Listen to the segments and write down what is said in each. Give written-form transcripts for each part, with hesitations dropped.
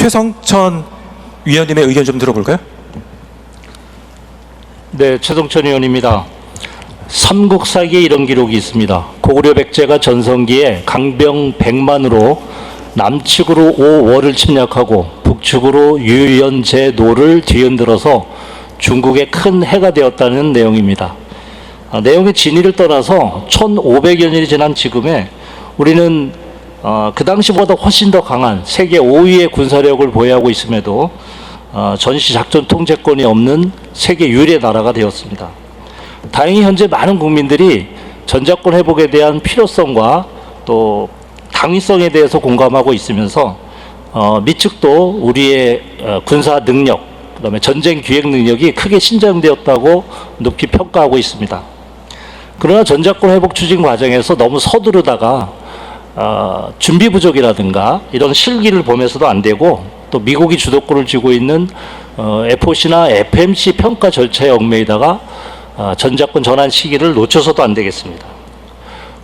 최성천 위원님의 의견 좀 들어볼까요? 네, 최성천 의원입니다. 삼국사기에 이런 기록이 있습니다. 고구려 백제가 전성기에 강병 100만으로 남측으로 5월을 침략하고 북측으로 유연제노를 뒤흔들어서 중국에 큰 해가 되었다는 내용입니다. 내용의 진위를 떠나서 1500여 년이 지난 지금에 우리는 그 당시보다 훨씬 더 강한 세계 5위의 군사력을 보유하고 있음에도 전시 작전 통제권이 없는 세계 유일의 나라가 되었습니다. 다행히 현재 많은 국민들이 전작권 회복에 대한 필요성과 또 당위성에 대해서 공감하고 있으면서 미측도 우리의 군사 능력, 그다음에 전쟁 기획 능력이 크게 신장되었다고 높이 평가하고 있습니다. 그러나 전작권 회복 추진 과정에서 너무 서두르다가 준비 부족이라든가 이런 실기를 보면서도 안 되고 또 미국이 주도권을 쥐고 있는 FOC나 FMC 평가 절차에 얽매이다가 전작권 전환 시기를 놓쳐서도 안 되겠습니다.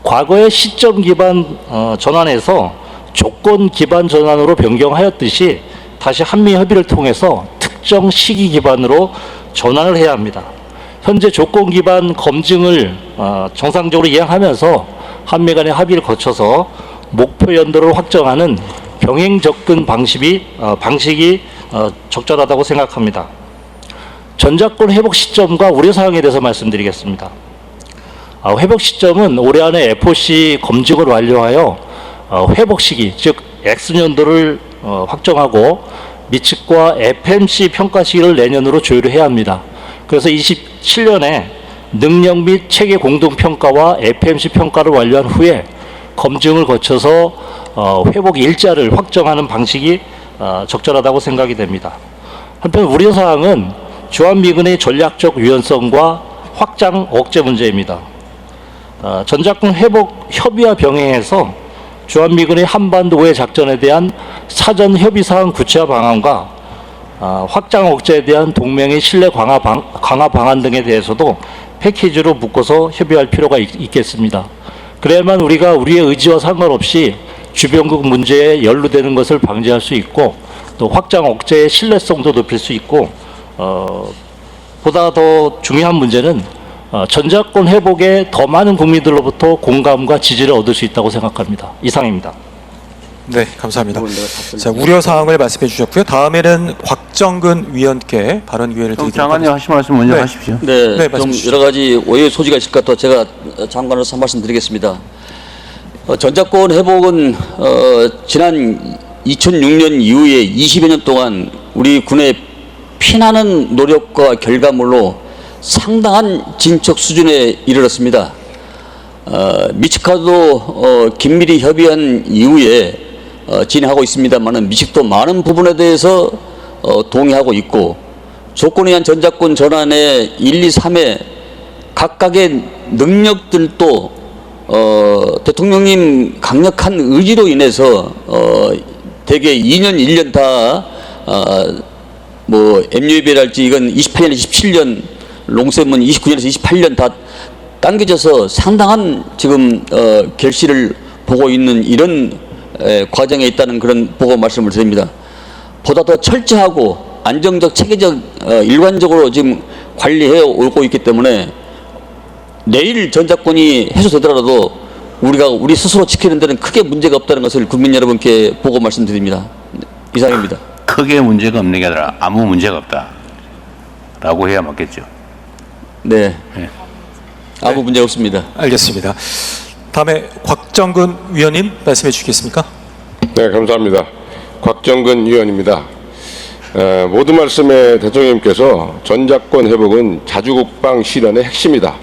과거의 시점 기반 전환에서 조건 기반 전환으로 변경하였듯이 다시 한미 협의를 통해서 특정 시기 기반으로 전환을 해야 합니다. 현재 조건 기반 검증을 정상적으로 이행하면서 한미 간의 합의를 거쳐서 목표 연도를 확정하는 병행 접근 방식이 적절하다고 생각합니다. 전작권 회복 시점과 우려사항에 대해서 말씀드리겠습니다. 회복 시점은 올해 안에 FOC 검증을 완료하여 회복 시기, 즉 X년도를 확정하고 미측과 FMC 평가 시기를 내년으로 조율을 해야 합니다. 그래서 27년에 능력 및 체계 공동평가와 FMC 평가를 완료한 후에 검증을 거쳐서 회복 일자를 확정하는 방식이 적절하다고 생각이 됩니다. 한편 우려사항은 주한미군의 전략적 유연성과 확장 억제 문제입니다. 전작권 회복 협의와 병행해서 주한미군의 한반도의 작전에 대한 사전 협의사항 구체화 방안과 확장 억제에 대한 동맹의 신뢰 강화 방안 등에 대해서도 패키지로 묶어서 협의할 필요가 있겠습니다. 그래야만 우리가 우리의 의지와 상관없이 주변국 문제에 연루되는 것을 방지할 수 있고 또 확장 억제의 신뢰성도 높일 수 있고 보다 더 중요한 문제는 전작권 회복에 더 많은 국민들로부터 공감과 지지를 얻을 수 있다고 생각합니다. 이상입니다. 네, 감사합니다. 자, 우려사항을 말씀해 주셨고요. 다음에는 곽정근 위원께 발언 기회를 드리도록 장관님 하신 말씀 먼저 네. 하십시오. 네, 네, 좀 말씀 여러 가지 오해의 소지가 있을 것 같아 제가 장관으로서 한 말씀 드리겠습니다. 전작권 회복은 지난 2006년 이후에 20여 년 동안 우리 군의 피나는 노력과 결과물로 상당한 진척 수준에 이르렀습니다. 미측과도 긴밀히 협의한 이후에 진행하고 있습니다만 미측도 많은 부분에 대해서 동의하고 있고 조건에 의한 전작권 전환의 1, 2, 3의 각각의 능력들도 대통령님 강력한 의지로 인해서 대개 2년, 1년 다 MUAB랄지 이건 28년, 27년, 롱셈은 29년에서 28년 다 당겨져서 상당한 지금 결실을 보고 있는 이런 과정에 있다는 그런 보고 말씀을 드립니다. 보다 더 철저하고 안정적, 체계적, 일관적으로 지금 관리해 오고 있기 때문에 내일 전작권이 해소되더라도 우리가 우리 스스로 지키는 데는 크게 문제가 없다는 것을 국민 여러분께 보고 말씀드립니다. 이상입니다. 크게 문제가 없는 게 아니라 아무 문제가 없다라고 해야 맞겠죠. 네. 네. 아무 문제 없습니다. 알겠습니다. 다음에 곽정근 위원님 말씀해 주시겠습니까? 네, 감사합니다. 곽정근 위원입니다. 모든 말씀에 대통령님께서 전작권 회복은 자주국방 실현의 핵심이다.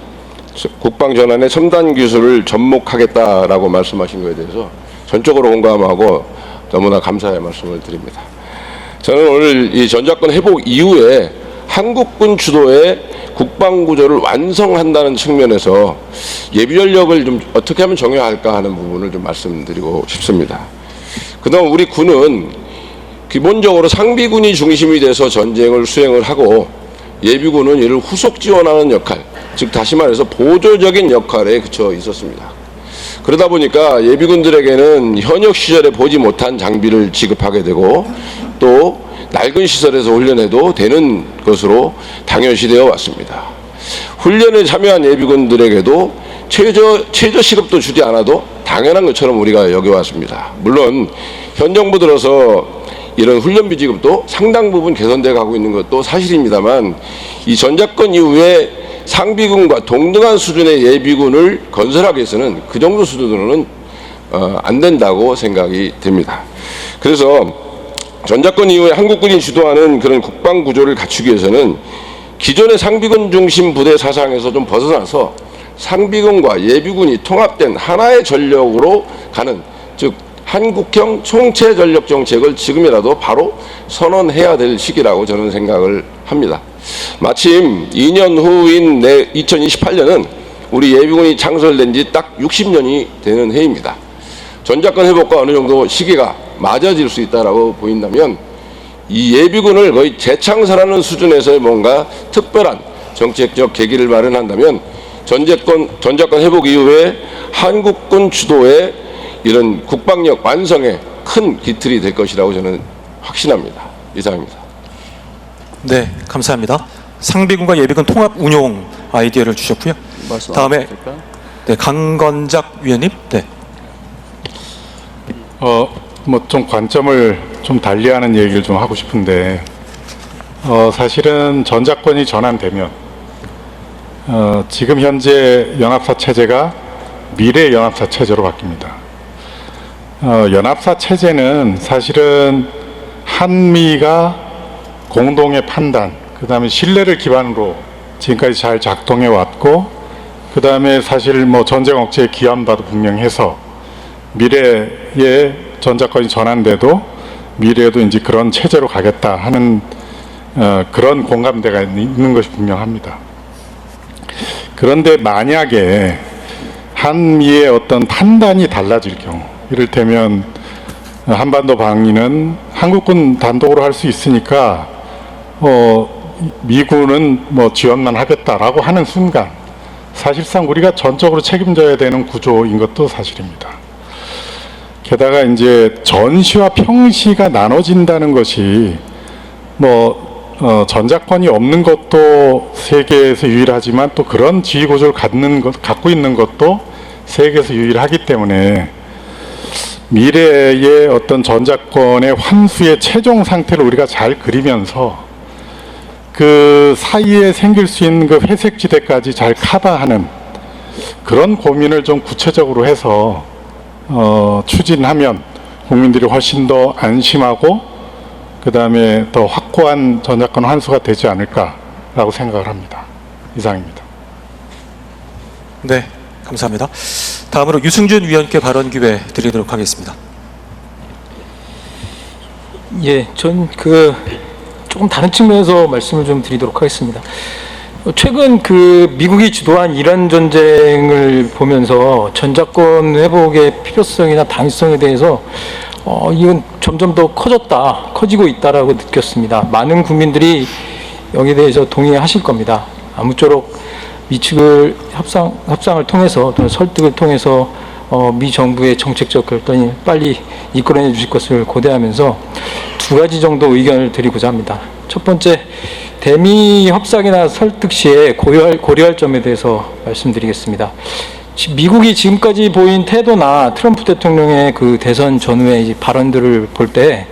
국방 전환의 첨단 기술을 접목하겠다라고 말씀하신 것에 대해서 전적으로 공감하고 너무나 감사의 말씀을 드립니다. 저는 오늘 이 전작권 회복 이후에 한국군 주도의 국방구조를 완성한다는 측면에서 예비전력을 좀 어떻게 하면 정해할까 하는 부분을 좀 말씀드리고 싶습니다. 그동안 우리 군은 기본적으로 상비군이 중심이 돼서 전쟁을 수행을 하고 예비군은 이를 후속 지원하는 역할, 즉 다시 말해서 보조적인 역할에 그쳐 있었습니다. 그러다 보니까 예비군들에게는 현역 시절에 보지 못한 장비를 지급하게 되고 또 낡은 시설에서 훈련해도 되는 것으로 당연시되어 왔습니다. 훈련에 참여한 예비군들에게도 최저 시급도 주지 않아도 당연한 것처럼 우리가 여겨왔습니다. 물론 현 정부 들어서 이런 훈련비 지급도 상당 부분 개선되어 가고 있는 것도 사실입니다만, 이 전작권 이후에 상비군과 동등한 수준의 예비군을 건설하기 위해서는 그 정도 수준으로는 안 된다고 생각이 됩니다. 그래서 전작권 이후에 한국군이 주도하는 그런 국방 구조를 갖추기 위해서는 기존의 상비군 중심 부대 사상에서 좀 벗어나서 상비군과 예비군이 통합된 하나의 전력으로 가는, 즉 한국형 총체 전력 정책을 지금이라도 바로 선언해야 될 시기라고 저는 생각을 합니다. 마침 2년 후인 2028년은 우리 예비군이 창설된 지 딱 60년이 되는 해입니다. 전작권 회복과 어느 정도 시기가 맞아질 수 있다라고 보인다면, 이 예비군을 거의 재창설하는 수준에서의 뭔가 특별한 정책적 계기를 마련한다면 전작권 회복 이후에 한국군 주도의 이런 국방력 완성에 큰 기틀이 될 것이라고 저는 확신합니다. 이상입니다. 네, 감사합니다. 상비군과 예비군 통합 운용 아이디어를 주셨고요. 다음에 네, 강건작 위원님. 네. 뭐 좀 관점을 좀 달리하는 얘기를 좀 하고 싶은데, 사실은 전작권이 전환되면 지금 현재 연합사 체제가 미래 연합사 체제로 바뀝니다. 연합사 체제는 사실은 한미가 공동의 판단, 그 다음에 신뢰를 기반으로 지금까지 잘 작동해 왔고, 그 다음에 사실 뭐 전쟁 억제의 기함바도 분명해서 미래에 전작권이 전환돼도 미래에도 이제 그런 체제로 가겠다 하는 그런 공감대가 있는 것이 분명합니다. 그런데 만약에 한미의 어떤 판단이 달라질 경우, 이를테면 한반도 방위는 한국군 단독으로 할 수 있으니까 미군은 뭐 지원만 하겠다라고 하는 순간 사실상 우리가 전적으로 책임져야 되는 구조인 것도 사실입니다. 게다가 이제 전시와 평시가 나눠진다는 것이 전작권이 없는 것도 세계에서 유일하지만 또 그런 지휘 구조를 갖고 있는 것도 세계에서 유일하기 때문에 미래의 어떤 전작권의 환수의 최종 상태를 우리가 잘 그리면서 그 사이에 생길 수 있는 그 회색지대까지 잘 커버하는 그런 고민을 좀 구체적으로 해서 추진하면 국민들이 훨씬 더 안심하고 그 다음에 더 확고한 전작권 환수가 되지 않을까라고 생각을 합니다. 이상입니다. 네, 감사합니다. 다음으로 유승준 위원께 발언 기회 드리도록 하겠습니다. 예, 전 조금 다른 측면에서 말씀을 좀 드리도록 하겠습니다. 최근 미국이 주도한 이란 전쟁을 보면서 전작권 회복의 필요성이나 당위성에 대해서 이건 점점 더 커지고 있다라고 느꼈습니다. 많은 국민들이 여기에 대해서 동의하실 겁니다. 아무쪼록 미측을 협상을 통해서 또는 설득을 통해서 미 정부의 정책적 결단이 빨리 이끌어내 주실 것을 고대하면서 두 가지 정도 의견을 드리고자 합니다. 첫 번째, 대미 협상이나 설득 시에 고려할 점에 대해서 말씀드리겠습니다. 미국이 지금까지 보인 태도나 트럼프 대통령의 대선 전후의 발언들을 볼 때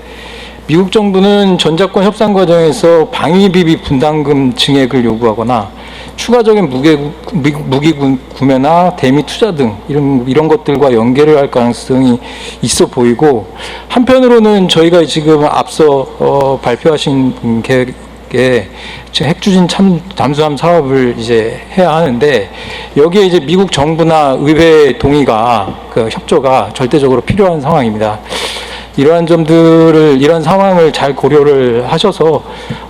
미국 정부는 전작권 협상 과정에서 방위비비 분담금 증액을 요구하거나 추가적인 무기 구매나 대미 투자 등 이런 것들과 연계를 할 가능성이 있어 보이고, 한편으로는 저희가 지금 앞서 발표하신 계획에 핵추진 잠수함 사업을 이제 해야 하는데, 여기에 이제 미국 정부나 의회 동의가 협조가 절대적으로 필요한 상황입니다. 이러한 상황을 잘 고려를 하셔서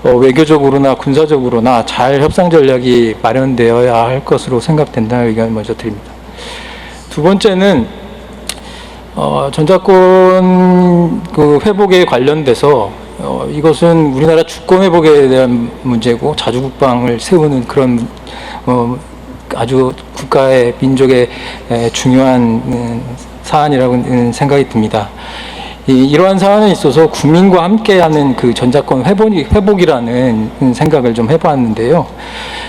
외교적으로나 군사적으로나 잘 협상 전략이 마련되어야 할 것으로 생각된다는 의견을 먼저 드립니다. 두 번째는 전작권 회복에 관련돼서 이것은 우리나라 주권 회복에 대한 문제고 자주국방을 세우는 그런 아주 국가의 민족의 중요한 사안이라고 생각이 듭니다. 이러한 사안에 있어서 국민과 함께하는 그 전작권 회복이라는 생각을 좀 해봤는데요.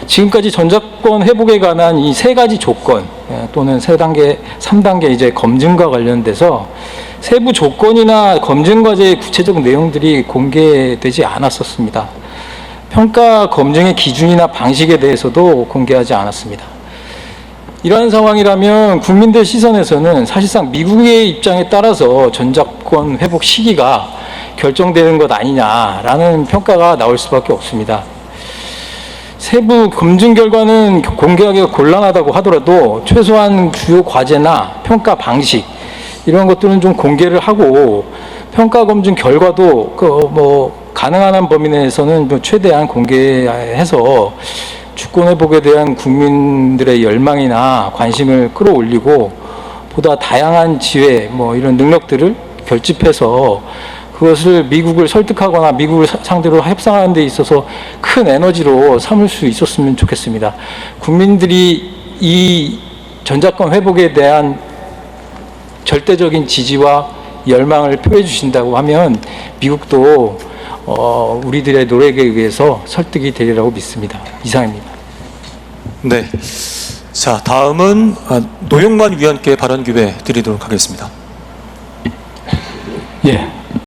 지금까지 전작권 회복에 관한 이 세 가지 조건 또는 세 단계, 3단계 이제 검증과 관련돼서 세부 조건이나 검증 과제의 구체적 내용들이 공개되지 않았었습니다. 평가 검증의 기준이나 방식에 대해서도 공개하지 않았습니다. 이러한 상황이라면 국민들 시선에서는 사실상 미국의 입장에 따라서 전작권 회복 시기가 결정되는 것 아니냐라는 평가가 나올 수밖에 없습니다. 세부 검증 결과는 공개하기가 곤란하다고 하더라도 최소한 주요 과제나 평가 방식 이런 것들은 좀 공개를 하고 평가 검증 결과도 가능한 한 범위 내에서는 최대한 공개해서 주권 회복에 대한 국민들의 열망이나 관심을 끌어올리고 보다 다양한 지혜 이런 능력들을 결집해서 그것을 미국을 설득하거나 미국을 상대로 협상하는 데 있어서 큰 에너지로 삼을 수 있었으면 좋겠습니다. 국민들이 이 전작권 회복에 대한 절대적인 지지와 열망을 표해 주신다고 하면 미국도 우리들의 노력에 의해서 설득이 되리라고 믿습니다. 이상입니다. 네. 자, 다음은 노영만 위원께 발언 기회 드리도록 하겠습니다. 예.